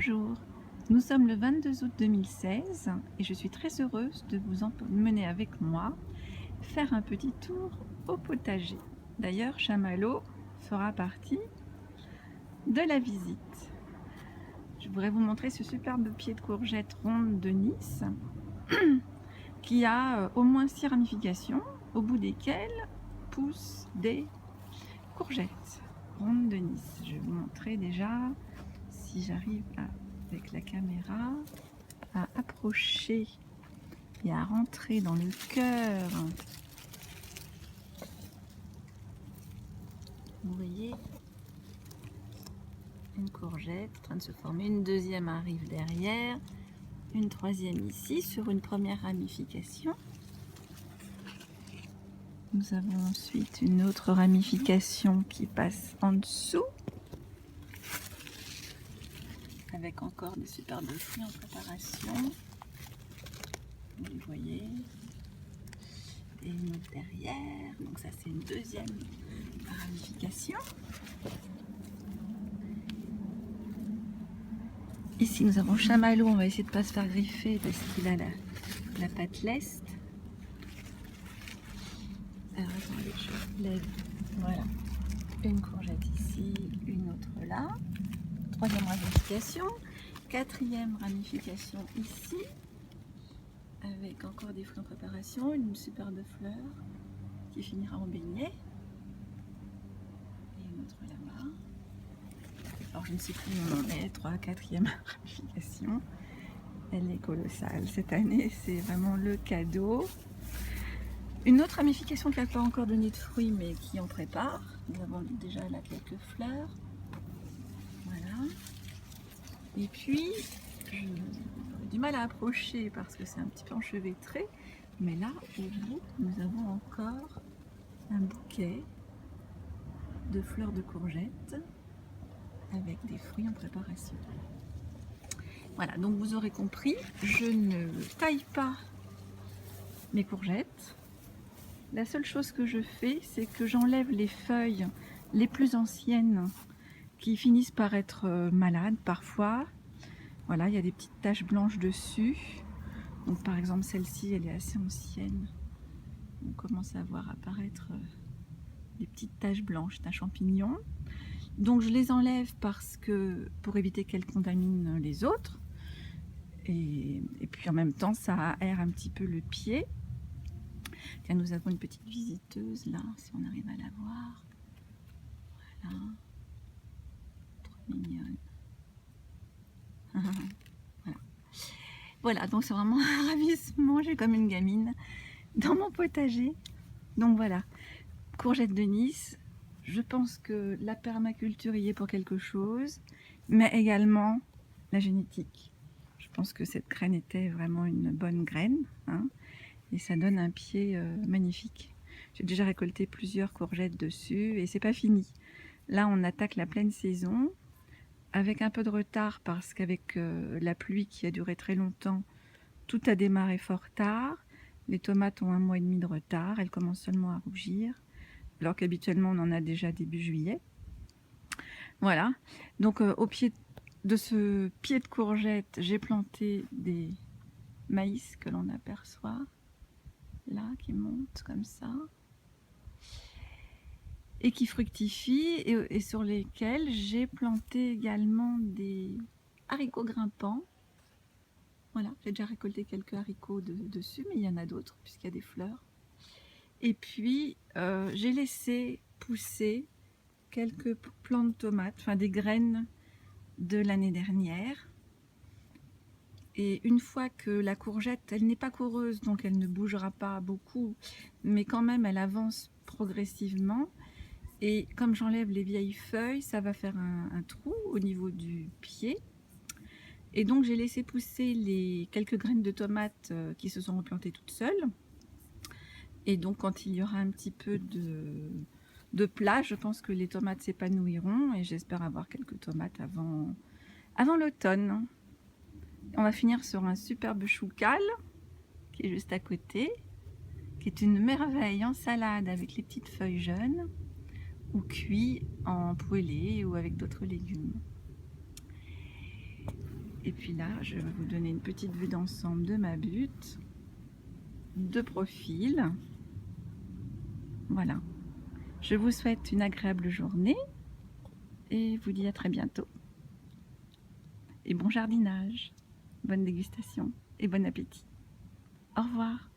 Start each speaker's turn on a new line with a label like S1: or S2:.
S1: Bonjour, nous sommes le 22 août 2016 et je suis très heureuse de vous emmener avec moi faire un petit tour au potager. D'ailleurs, Chamallow fera partie de la visite. Je voudrais vous montrer ce superbe pied de courgette ronde de Nice qui a au moins 6 ramifications au bout desquelles poussent des courgettes rondes de Nice. Je vais vous montrer déjà si j'arrive avec la caméra à approcher et à rentrer dans le cœur. Vous voyez une courgette en train de se former, une deuxième arrive derrière, une troisième ici sur une première ramification. Nous avons ensuite une autre ramification qui passe en dessous avec encore des superbes fruits en préparation. Vous les voyez. Et une autre derrière, donc ça c'est une deuxième ramification. Ici nous avons Chamallow, on va essayer de ne pas se faire griffer parce qu'il a la patte leste. Alors attendez, je lève, voilà, une courgette ici, une autre là, troisième ramification, quatrième ramification ici, avec encore des fruits en préparation, une superbe fleur qui finira en beignet, et une autre là-bas. Alors je ne sais plus où on en est, 3, 4e ramification. Elle est colossale cette année, c'est vraiment le cadeau. Une autre ramification qui n'a pas encore donné de fruits mais qui en prépare. Nous avons déjà là quelques fleurs. Voilà. Et puis, j'aurais du mal à approcher parce que c'est un petit peu enchevêtré. Mais là, au bout, nous avons encore un bouquet de fleurs de courgettes avec des fruits en préparation. Voilà, donc vous aurez compris, je ne taille pas mes courgettes. La seule chose que je fais, c'est que j'enlève les feuilles les plus anciennes qui finissent par être malades parfois. Voilà, il y a des petites taches blanches dessus. Donc par exemple celle-ci, elle est assez ancienne. On commence à voir apparaître des petites taches blanches d'un champignon. Donc je les enlève parce que pour éviter qu'elles contaminent les autres. Et puis en même temps, ça aère un petit peu le pied. Tiens, nous avons une petite visiteuse là, si on arrive à la voir. Voilà. Trop mignonne. Voilà. Voilà, donc c'est vraiment un ravissement. J'ai comme une gamine dans mon potager. Donc voilà, courgette de Nice. Je pense que la permaculture y est pour quelque chose, mais également la génétique. Je pense que cette graine était vraiment une bonne graine, hein, et ça donne un pied magnifique. J'ai déjà récolté plusieurs courgettes dessus et c'est pas fini. Là, on attaque la pleine saison avec un peu de retard parce qu'avec la pluie qui a duré très longtemps, tout a démarré fort tard. Les tomates ont 1 mois et demi de retard, elles commencent seulement à rougir, alors qu'habituellement on en a déjà début juillet. Voilà, donc au pied de ce pied de courgette, j'ai planté des maïs que l'on aperçoit là, qui montent comme ça, et qui fructifient, et sur lesquels j'ai planté également des haricots grimpants. Voilà, j'ai déjà récolté quelques haricots dessus, mais il y en a d'autres puisqu'il y a des fleurs. Et puis j'ai laissé pousser quelques plants de tomates, enfin des graines de l'année dernière. Et une fois que la courgette, elle n'est pas coureuse, donc elle ne bougera pas beaucoup, mais quand même elle avance progressivement. Et comme j'enlève les vieilles feuilles, ça va faire un trou au niveau du pied. Et donc j'ai laissé pousser les quelques graines de tomates qui se sont replantées toutes seules. Et donc quand il y aura un petit peu de place, je pense que les tomates s'épanouiront et j'espère avoir quelques tomates avant l'automne. On va finir sur un superbe choucal qui est juste à côté, qui est une merveille en salade avec les petites feuilles jeunes ou cuit en poêlé ou avec d'autres légumes. Et puis là, je vais vous donner une petite vue d'ensemble de ma butte, de profil. Voilà. Je vous souhaite une agréable journée et vous dis à très bientôt. Et bon jardinage, bonne dégustation et bon appétit. Au revoir.